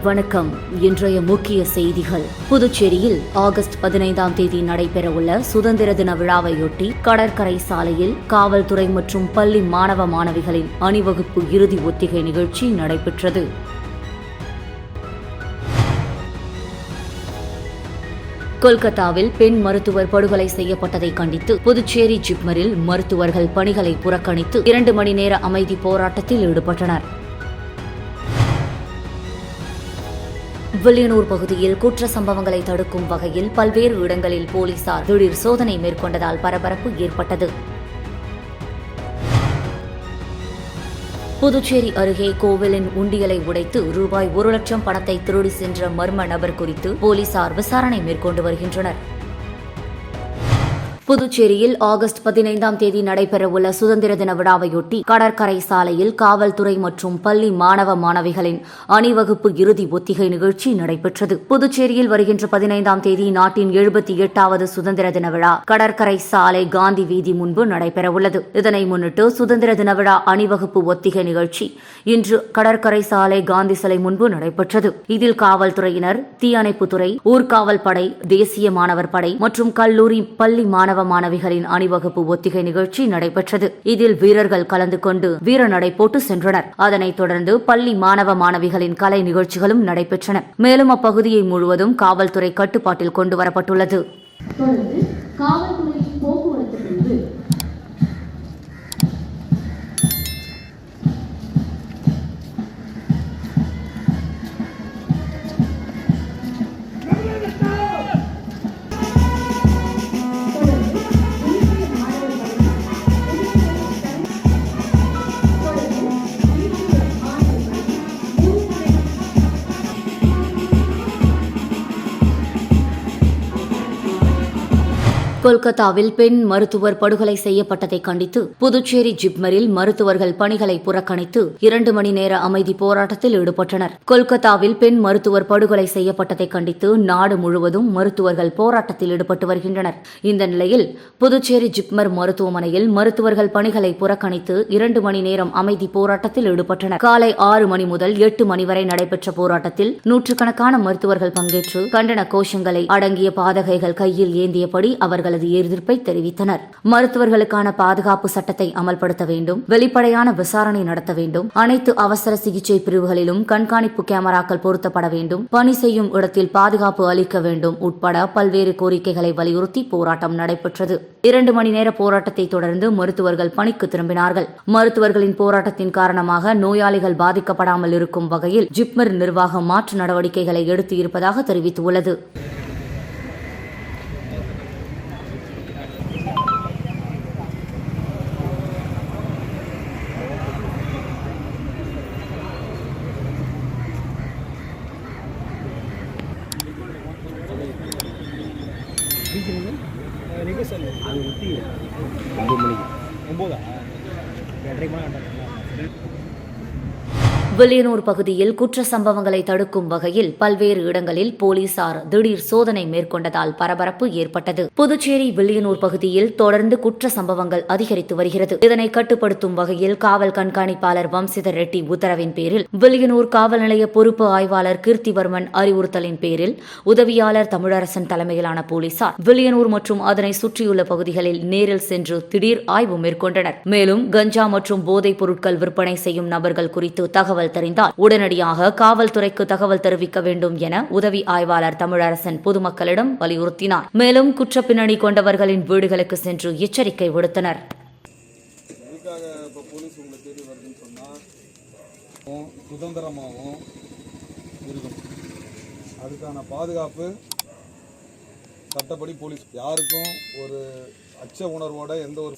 வணக்கம். இன்றைய முக்கிய செய்திகள். புதுச்சேரியில் ஆகஸ்ட் 15ஆம் தேதி நடைபெறவுள்ள சுதந்திர தின விழாவையொட்டி கடற்கரை சாலையில் காவல்துறை மற்றும் பள்ளி மாணவ மாணவிகளின் அணிவகுப்பு இறுதி ஒத்திகை நிகழ்ச்சி நடைபெற்றது. கொல்கத்தாவில் பெண் மருத்துவர் படுகொலை செய்யப்பட்டதை கண்டித்து புதுச்சேரி ஜிப்மரில் மருத்துவர்கள் பணிகளை புறக்கணித்து 2 மணி நேர அமைதி போராட்டத்தில் ஈடுபட்டனர். வில்லியனூர் பகுதியில் குற்ற சம்பவங்களை தடுக்கும் வகையில் பல்வேறு இடங்களில் போலீசார் திடீர் சோதனை மேற்கொண்டதால் பரபரப்பு ஏற்பட்டது. புதுச்சேரி அருகே கோவிலின் உண்டியலை உடைத்து ரூபாய் 1 லட்சம் பணத்தை திருடி சென்ற மர்ம நபர் குறித்து போலீசார் விசாரணை மேற்கொண்டு வருகின்றனர். புதுச்சேரியில் ஆகஸ்ட் 15ஆம் தேதி நடைபெறவுள்ள சுதந்திர தின விழாவையொட்டி கடற்கரை சாலையில் காவல்துறை மற்றும் பள்ளி மாணவ மாணவிகளின் அணிவகுப்பு இறுதி ஒத்திகை நிகழ்ச்சி நடைபெற்றது. புதுச்சேரியில் வருகின்ற 15ஆம் தேதி நாட்டின் 78வது சுதந்திர தின விழா கடற்கரை சாலை காந்தி வீதி முன்பு நடைபெறவுள்ளது. இதனை முன்னிட்டு சுதந்திர தின விழா அணிவகுப்பு ஒத்திகை நிகழ்ச்சி இன்று கடற்கரை சாலை காந்தி சிலை முன்பு நடைபெற்றது. இதில் காவல்துறையினர், தீயணைப்புத்துறை, ஊர்காவல் படை, தேசிய மாணவர் படை மற்றும் கல்லூரி பள்ளி மாணவ மாணவிகளின் அணிவகுப்பு ஒத்திகை நிகழ்ச்சி நடைபெற்றது. இதில் வீரர்கள் கலந்து கொண்டு வீரநடை போட்டு சென்றனர். அதனைத் தொடர்ந்து பள்ளி மாணவ மாணவிகளின் கலை நிகழ்ச்சிகளும் நடைபெற்றன. மேலும் அப்பகுதியை முழுவதும் காவல்துறை கட்டுப்பாட்டில் கொண்டு வரப்பட்டுள்ளது. கொல்கத்தாவில் பெண் மருத்துவர் படுகொலை செய்யப்பட்டதை கண்டித்து புதுச்சேரி ஜிப்மரில் மருத்துவர்கள் பணிகளை புறக்கணித்து 2 மணி நேர அமைதி போராட்டத்தில் ஈடுபட்டனர். கொல்கத்தாவில் பெண் மருத்துவர் படுகொலை செய்யப்பட்டதை கண்டித்து நாடு முழுவதும் மருத்துவர்கள் போராட்டத்தில் ஈடுபட்டு வருகின்றனர். இந்த நிலையில் புதுச்சேரி ஜிப்மர் மருத்துவமனையில் மருத்துவர்கள் பணிகளை புறக்கணித்து 2 மணி நேரம் அமைதி போராட்டத்தில் ஈடுபட்டனர். காலை 6 மணி முதல் 8 மணி வரை நடைபெற்ற போராட்டத்தில் நூற்றுக்கணக்கான மருத்துவர்கள் பங்கேற்று கண்டன கோஷங்களை அடங்கிய பாதகைகள் கையில் ஏந்தியபடி அவர்கள் எதிர்ப்பை தெரிவித்தனர். மருத்துவர்களுக்கான பாதுகாப்பு சட்டத்தை அமல்படுத்த வேண்டும், வெளிப்படையான விசாரணை நடத்த வேண்டும், அனைத்து அவசர சிகிச்சை பிரிவுகளிலும் கண்காணிப்பு கேமராக்கள் பொருத்தப்பட வேண்டும், பணி செய்யும் இடத்தில் பாதுகாப்பு அளிக்க வேண்டும் உட்பட பல்வேறு கோரிக்கைகளை வலியுறுத்தி போராட்டம் நடைபெற்றது. 2 மணி நேர போராட்டத்தை தொடர்ந்து மருத்துவர்கள் பணிக்கு திரும்பினார்கள். மருத்துவர்களின் போராட்டத்தின் காரணமாக நோயாளிகள் பாதிக்கப்படாமல் இருக்கும் வகையில் ஜிப்மர் நிர்வாகம் மாற்று நடவடிக்கைகளை எடுத்து இருப்பதாக தெரிவித்துள்ளது. வில்லியனூர் பகுதியில் குற்ற சம்பவங்களை தடுக்கும் வகையில் பல்வேறு இடங்களில் போலீசார் திடீர் சோதனை மேற்கொண்டதால் பரபரப்பு ஏற்பட்டது. புதுச்சேரி வில்லியனூர் பகுதியில் தொடர்ந்து குற்ற சம்பவங்கள் அதிகரித்து வருகிறது. இதனை கட்டுப்படுத்தும் வகையில் காவல் கண்காணிப்பாளர் வம்சிதர் ரெட்டி உத்தரவின் பேரில் வில்லியனூர் காவல் நிலைய பொறுப்பு ஆய்வாளர் கீர்த்திவர்மன் அறிவுறுத்தலின் பேரில் உதவியாளர் தமிழரசன் தலைமையிலான போலீசார் வில்லியனூர் மற்றும் அதனை சுற்றியுள்ள பகுதிகளில் நேரில் சென்று திடீர் ஆய்வு மேற்கொண்டனர். மேலும் கஞ்சா மற்றும் போதைப் பொருட்கள் விற்பனை செய்யும் நபர்கள் குறித்து தகவல் தெரிந்தால் உடனடியாக காவல்துறைக்கு தகவல் தெரிவிக்க வேண்டும் என உதவி ஆய்வாளர் தமிழரசன் பொதுமக்களிடம் வலியுறுத்தினார். மேலும் குற்ற பின்னணி கொண்டவர்களின் வீடுகளுக்கு சென்று எச்சரிக்கை விடுத்தனர். அதுக்கான பாதுகாப்பு சட்டப்படி போலீஸ் யாருக்கும் ஒரு அச்ச உணர்வோட எந்த ஒரு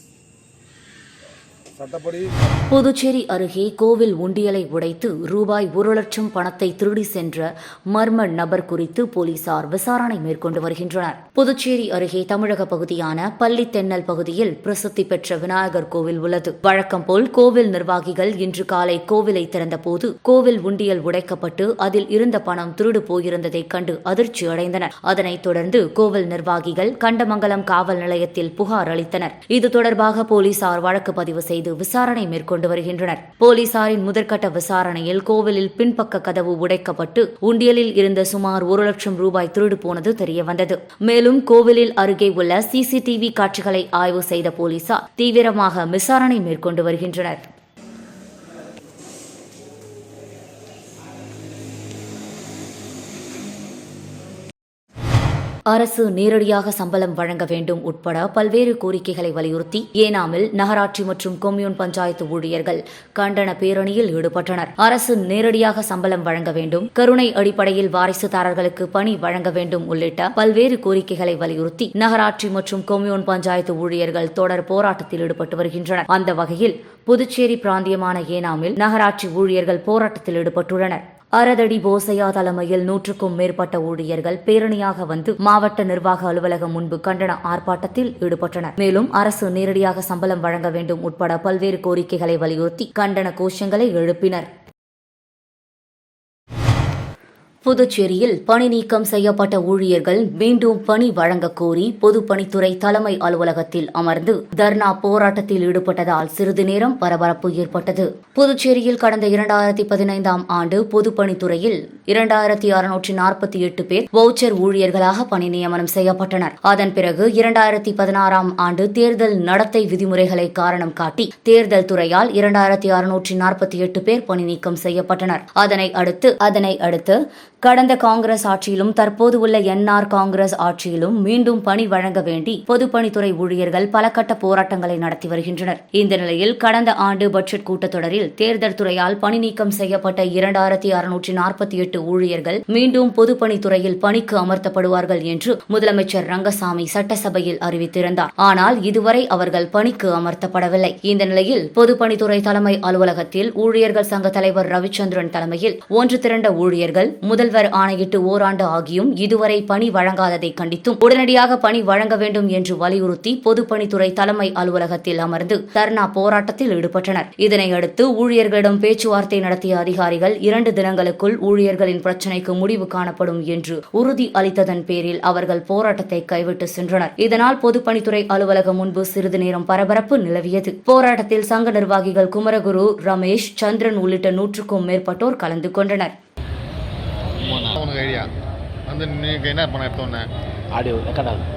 புதுச்சேரி அருகே கோவில் உண்டியலை உடைத்து ரூபாய் 1 லட்சம் பணத்தை திருடி சென்ற மர்ம நபர் குறித்து போலீசார் விசாரணை மேற்கொண்டு வருகின்றனர். புதுச்சேரி அருகே தமிழக பகுதியான பள்ளித்தென்னல் பகுதியில் பிரசித்தி பெற்ற விநாயகர் கோவில் உள்ளது. வழக்கம் போல் கோவில் நிர்வாகிகள் இன்று காலை கோவிலை திறந்தபோது கோவில் உண்டியல் உடைக்கப்பட்டு அதில் இருந்த பணம் திருடு போயிருந்ததை கண்டு அதிர்ச்சி அடைந்தனர். அதனைத் தொடர்ந்து கோவில் நிர்வாகிகள் கண்டமங்கலம் காவல் நிலையத்தில் புகார் அளித்தனர். இது தொடர்பாக போலீசார் வழக்கு பதிவு செய்து செய்து விசாரணை மேற்கொண்டு வருகின்றனர். போலீசாரின் முதற்கட்ட விசாரணையில் கோவிலில் பின்பக்க கதவு உடைக்கப்பட்டு உண்டியலில் இருந்த சுமார் 1 லட்சம் ரூபாய் திருடு போனது தெரியவந்தது. மேலும் கோவிலில் அருகே உள்ள CCTV காட்சிகளை ஆய்வு செய்த போலீசார் தீவிரமாக விசாரணை மேற்கொண்டு வருகின்றனர். அரசு நேரடியாக சம்பளம் வழங்க வேண்டும் உட்பட பல்வேறு கோரிக்கைகளை வலியுறுத்தி ஏனாமில் நகராட்சி மற்றும் கொம்யூன் பஞ்சாயத்து ஊழியர்கள் கண்டன பேரணியில் ஈடுபட்டனர். அரசு நேரடியாக சம்பளம் வழங்க வேண்டும், கருணை அடிப்படையில் வாரிசுதாரர்களுக்கு பணி வழங்க வேண்டும் உள்ளிட்ட பல்வேறு கோரிக்கைகளை வலியுறுத்தி நகராட்சி மற்றும் கொம்யூன் பஞ்சாயத்து ஊழியர்கள் தொடர் போராட்டத்தில் ஈடுபட்டு வருகின்றனர். அந்த வகையில் புதுச்சேரி பிராந்தியமான ஏனாமில் நகராட்சி ஊழியர்கள் போராட்டத்தில் ஈடுபட்டுள்ளனர். அரதடி போசையா தலைமையில் 100க்கும் மேற்பட்ட ஊழியர்கள் பேரணியாக வந்து மாவட்ட நிர்வாக அலுவலகம் முன்பு கண்டன ஆர்ப்பாட்டத்தில் ஈடுபட்டனர். மேலும் அரசு நேரடியாக சம்பளம் வழங்க வேண்டும் உட்பட பல்வேறு கோரிக்கைகளை வலியுறுத்தி கண்டன கோஷங்களை எழுப்பினர். புதுச்சேரியில் பணி நீக்கம் செய்யப்பட்ட ஊழியர்கள் மீண்டும் பணி வழங்கக் கோரி பொதுப்பணித்துறை தலைமை அலுவலகத்தில் அமர்ந்து தர்ணா போராட்டத்தில் ஈடுபட்டதால் சிறிது நேரம் பரபரப்பு ஏற்பட்டது. புதுச்சேரியில் கடந்த 2015ஆம் ஆண்டு பொதுப்பணித்துறையில் 2648 பேர் வவுச்சர் ஊழியர்களாக பணி நியமனம் செய்யப்பட்டனர். அதன் பிறகு 2016ஆம் ஆண்டு தேர்தல் நடத்தை விதிமுறைகளை காரணம் காட்டி தேர்தல் துறையால் 2648 பேர் பணி நீக்கம் செய்யப்பட்டனர். அதனை அடுத்து கடந்த காங்கிரஸ் ஆட்சியிலும் தற்போது உள்ள NR காங்கிரஸ் ஆட்சியிலும் மீண்டும் பணி வழங்க வேண்டி பொதுப்பணித்துறை ஊழியர்கள் பல கட்ட போராட்டங்களை நடத்தி வருகின்றனர். இந்த நிலையில் கடந்த ஆண்டு பட்ஜெட் கூட்டத்தொடரில் தேர்தல் துறையால் பணி நீக்கம் செய்யப்பட்ட 2648 ஊழியர்கள் மீண்டும் பொதுப்பணித்துறையில் பணிக்கு அமர்த்தப்படுவார்கள் என்று முதலமைச்சர் ரங்கசாமி சட்டசபையில் அறிவித்திருந்தார். ஆனால் இதுவரை அவர்கள் பணிக்கு அமர்த்தப்படவில்லை. இந்த நிலையில் பொதுப்பணித்துறை தலைமை அலுவலகத்தில் ஊழியர்கள் சங்க தலைவர் ரவிச்சந்திரன் தலைமையில் ஒன்று திரண்ட ஊழியர்கள் முதல்வர் ஆணையிட்டு ஓராண்டு ஆகியும் இதுவரை பணி வழங்காததை கண்டித்தும் உடனடியாக பணி வழங்க வேண்டும் என்று வலியுறுத்தி பொதுப்பணித்துறை தலைமை அலுவலகத்தில் அமர்ந்து தர்ணா போராட்டத்தில் ஈடுபட்டனர். இதனையடுத்து ஊழியர்களிடம் பேச்சுவார்த்தை நடத்திய அதிகாரிகள் 2 தினங்களுக்குள் ஊழியர்களின் பிரச்சினைக்கு முடிவு காணப்படும் என்று உறுதி அளித்ததன் பேரில் அவர்கள் போராட்டத்தை கைவிட்டு சென்றனர். இதனால் பொதுப்பணித்துறை அலுவலகம் முன்பு சிறிது நேரம் பரபரப்பு நிலவியது. போராட்டத்தில் சங்க நிர்வாகிகள் குமரகுரு, ரமேஷ், சந்திரன் உள்ளிட்ட 100க்கும் மேற்பட்டோர் கலந்து கொண்டனர். உனக்கு ஐடியா வந்து நீங்கள் என்ன பண்ண எடுத்தோன்னே ஆடியோ ரெக்கார்ட் ஆகுது.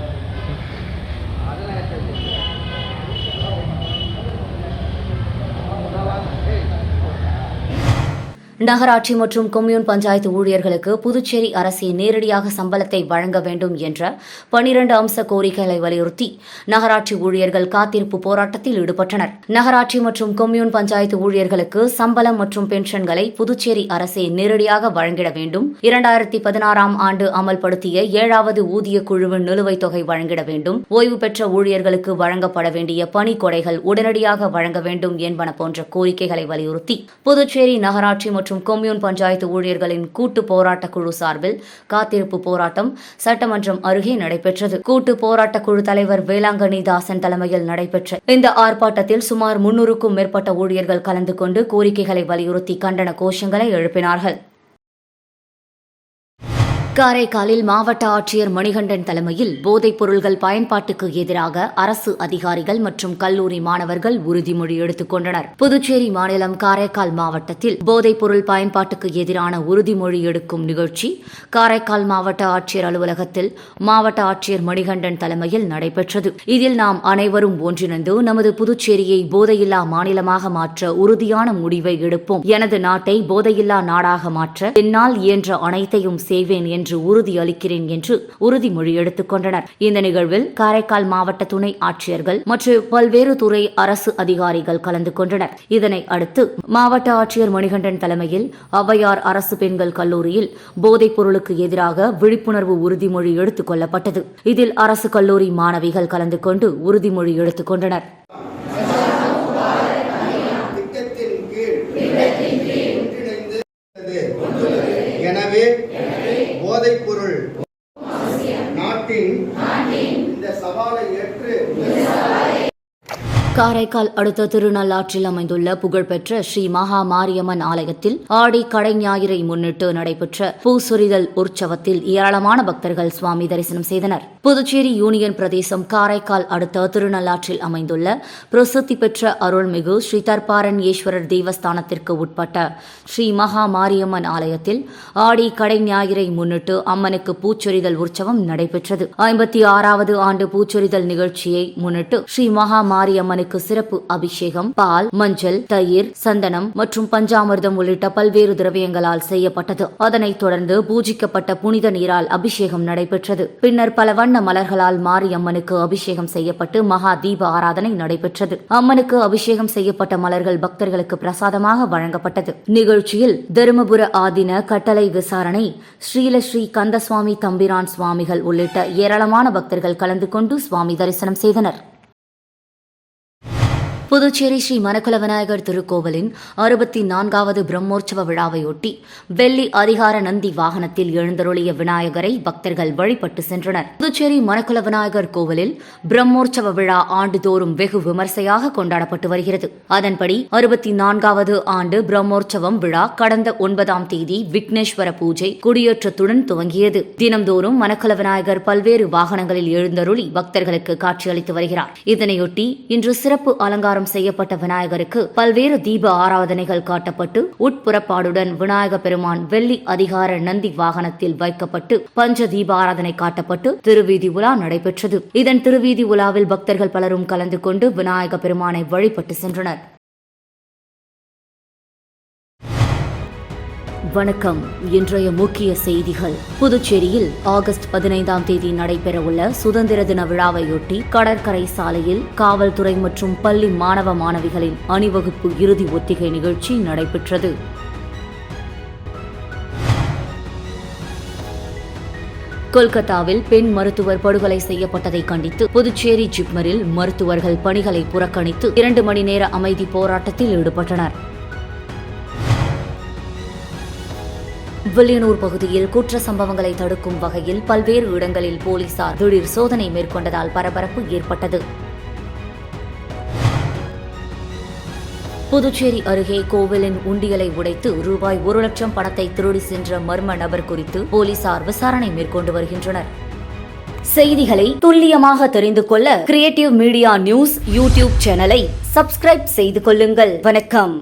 நகராட்சி மற்றும் கொம்யூன் பஞ்சாயத்து ஊழியர்களுக்கு புதுச்சேரி அரசே நேரடியாக சம்பளத்தை வழங்க வேண்டும் என்ற 12 அம்ச கோரிக்கைகளை வலியுறுத்தி நகராட்சி ஊழியர்கள் காத்திருப்பு போராட்டத்தில் ஈடுபட்டனர். நகராட்சி மற்றும் கொம்யூன் பஞ்சாயத்து ஊழியர்களுக்கு சம்பளம் மற்றும் பென்ஷன்களை புதுச்சேரி அரசே நேரடியாக வழங்கிட வேண்டும், 2016ஆம் ஆண்டு அமல்படுத்திய 7வது ஊதிய குழுவின் நிலுவைத் தொகை வழங்கிட வேண்டும், ஓய்வு பெற்ற ஊழியர்களுக்கு வழங்கப்பட வேண்டிய பணி கொடைகள் உடனடியாக வழங்க வேண்டும் என்பன போன்ற கோரிக்கைகளை வலியுறுத்தி புதுச்சேரி நகராட்சி மற்றும் கொம்யூன் பஞ்சாயத்து ஊழியர்களின் கூட்டு போராட்ட குழு சார்பில் காத்திருப்பு போராட்டம் சட்டமன்றம் அருகே நடைபெற்றது. கூட்டு போராட்ட குழு தலைவர் வேளாங்கண்ணி தாசன் தலைமையில் நடைபெற்ற இந்த ஆர்ப்பாட்டத்தில் சுமார் 300க்கும் மேற்பட்ட ஊழியர்கள் கலந்து கொண்டு கோரிக்கைகளை வலியுறுத்தி கண்டன கோஷங்களை எழுப்பினார்கள். காரைக்காலில் மாவட்ட ஆட்சியர் மணிகண்டன் தலைமையில் போதைப் பொருள்கள் பயன்பாட்டுக்கு எதிராக அரசு அதிகாரிகள் மற்றும் கல்லூரி மாணவர்கள் உறுதிமொழி எடுத்துக் கொண்டனர். புதுச்சேரி மாநிலம் காரைக்கால் மாவட்டத்தில் போதைப் பொருள் பயன்பாட்டுக்கு எதிரான உறுதிமொழி எடுக்கும் நிகழ்ச்சி காரைக்கால் மாவட்ட ஆட்சியர் அலுவலகத்தில் மாவட்ட ஆட்சியர் மணிகண்டன் தலைமையில் நடைபெற்றது. இதில் நாம் அனைவரும் ஒன்றிணைந்து நமது புதுச்சேரியை போதையில்லா மாநிலமாக மாற்ற உறுதியான முடிவை எடுப்போம், எனது நாட்டை போதையில்லா நாடாக மாற்ற என்னால் இயன்ற அனைத்தையும் செய்வேன் என்று உறுதி அளிக்கிறேன் என்று உறுதிமொழி எடுத்துக் கொண்டனர். இந்த நிகழ்வில் காரைக்கால் மாவட்ட துணை ஆட்சியர்கள் மற்றும் பல்வேறு துறை அரசு அதிகாரிகள் கலந்து கொண்டனர். இதனை அடுத்து மாவட்ட ஆட்சியர் மணிகண்டன் தலைமையில் ஔவையார் அரசு பெண்கள் கல்லூரியில் போதைப் பொருளுக்கு எதிராக விழிப்புணர்வு உறுதிமொழி எடுத்துக் கொள்ளப்பட்டது. இதில் அரசு கல்லூரி மாணவிகள் கலந்து கொண்டு உறுதிமொழி எடுத்துக் கொண்டனர். எனவே போதைப் பொருள் நாட்டின் இந்த சவாலை ஏற்று காரைக்கால் அடுத்த திருநள்ளாற்றில் அமைந்துள்ள புகழ்பெற்ற ஸ்ரீ மகா மாரியம்மன் ஆலயத்தில் ஆடி கடை ஞாயிறை முன்னிட்டு நடைபெற்ற பூசொரிதல் உற்சவத்தில் ஏராளமான பக்தர்கள் சுவாமி தரிசனம் செய்தனர். புதுச்சேரி யூனியன் பிரதேசம் காரைக்கால் அடுத்த திருநள்ளாற்றில் அமைந்துள்ள பிரசித்தி பெற்ற அருள்மிகு ஸ்ரீ தர்பாரன் ஈஸ்வரர் தேவஸ்தானத்திற்கு உட்பட்ட ஸ்ரீ மகா மாரியம்மன் ஆலயத்தில் ஆடி கடை ஞாயிறை முன்னிட்டு அம்மனுக்கு பூச்சொரிதல் உற்சவம் நடைபெற்றது. 56வது ஆண்டு பூச்சொரிதல் நிகழ்ச்சியை முன்னிட்டு ஸ்ரீ மகா மாரியம்மனுக்கு சிறப்பு அபிஷேகம், பால், மஞ்சள், தயிர், சந்தனம் மற்றும் பஞ்சாமிர்தம் உள்ளிட்ட பல்வேறு திரவியங்களால் செய்யப்பட்டது. அதனைத் தொடர்ந்து பூஜிக்கப்பட்ட புனித நீரால் அபிஷேகம் நடைபெற்றது. பின்னர் பல வண்ண மலர்களால் மாரியம்மனுக்கு அபிஷேகம் செய்யப்பட்டு மகா தீப ஆராதனை நடைபெற்றது. அம்மனுக்கு அபிஷேகம் செய்யப்பட்ட மலர்கள் பக்தர்களுக்கு பிரசாதமாக வழங்கப்பட்டது. நிகழ்ச்சியில் தருமபுர ஆதீன கட்டளை விசாரணை ஸ்ரீலஸ்ரீ கந்தசுவாமி தம்பிரான் சுவாமிகள் உள்ளிட்ட ஏராளமான பக்தர்கள் கலந்து கொண்டு சுவாமி தரிசனம் செய்தனர். புதுச்சேரி ஸ்ரீ மணக்குள விநாயகர் திருக்கோவிலின் 64வது பிரம்மோற்சவ விழாவையொட்டி வெள்ளி அதிகார நந்தி வாகனத்தில் எழுந்தருளிய விநாயகரை பக்தர்கள் வழிபட்டு சென்றனர். புதுச்சேரி மணக்குள விநாயகர் கோவிலில் பிரம்மோற்சவ விழா ஆண்டுதோறும் வெகு விமர்சையாக கொண்டாடப்பட்டு வருகிறது. அதன்படி 64வது ஆண்டு பிரம்மோற்சவம் விழா கடந்த 9ஆம் தேதி விக்னேஸ்வர பூஜை கொடியேற்றத்துடன் துவங்கியது. தினம்தோறும் மணக்குள விநாயகர் பல்வேறு வாகனங்களில் எழுந்தருளி பக்தர்களுக்கு காட்சியளித்து வருகிறார். இதனையொட்டி இன்று சிறப்பு அலங்காரம் செய்யப்பட்ட விநாயகருக்கு பல்வேறு தீப ஆராதனைகள் காட்டப்பட்டு உட்புறப்பாடுடன் விநாயக பெருமான் வெள்ளி அதிகார நந்தி வாகனத்தில் வைக்கப்பட்டு பஞ்ச தீப ஆராதனை காட்டப்பட்டு திருவீதி உலா நடைபெற்றது. இதன் திருவீதி உலாவில் பக்தர்கள் பலரும் கலந்து கொண்டு விநாயக பெருமானை வழிபட்டு சென்றனர். வணக்கம். இன்றைய முக்கிய செய்திகள். புதுச்சேரியில் ஆகஸ்ட் 15ஆம் தேதி நடைபெறவுள்ள சுதந்திர தின விழாவையொட்டி கடற்கரை சாலையில் காவல்துறை மற்றும் பள்ளி மாணவ மாணவிகளின் அணிவகுப்பு இறுதி ஒத்திகை நிகழ்ச்சி நடைபெற்றது. கொல்கத்தாவில் பெண் மருத்துவர் படுகொலை செய்யப்பட்டதை கண்டித்து புதுச்சேரி ஜிப்மரில் மருத்துவர்கள் பணிகளை புறக்கணித்து 2 மணி நேர அமைதி போராட்டத்தில் ஈடுபட்டனர். வில்லியனூர் பகுதியில் குற்ற சம்பவங்களை தடுக்கும் வகையில் பல்வேறு இடங்களில் போலீசார் திடீர் சோதனை மேற்கொண்டதால் பரபரப்பு ஏற்பட்டது. புதுச்சேரி அருகே கோவிலின் உண்டியலை உடைத்து ரூபாய் 1 லட்சம் பணத்தை திருடி சென்ற மர்ம நபர் குறித்து போலீசார் விசாரணை மேற்கொண்டு வருகின்றனர். செய்திகளை துல்லியமாக தெரிந்து கொள்ள கிரியேட்டிவ் மீடியா நியூஸ் யூடியூப் சேனலை சப்ஸ்கிரைப் செய்து கொள்ளுங்கள். வணக்கம்.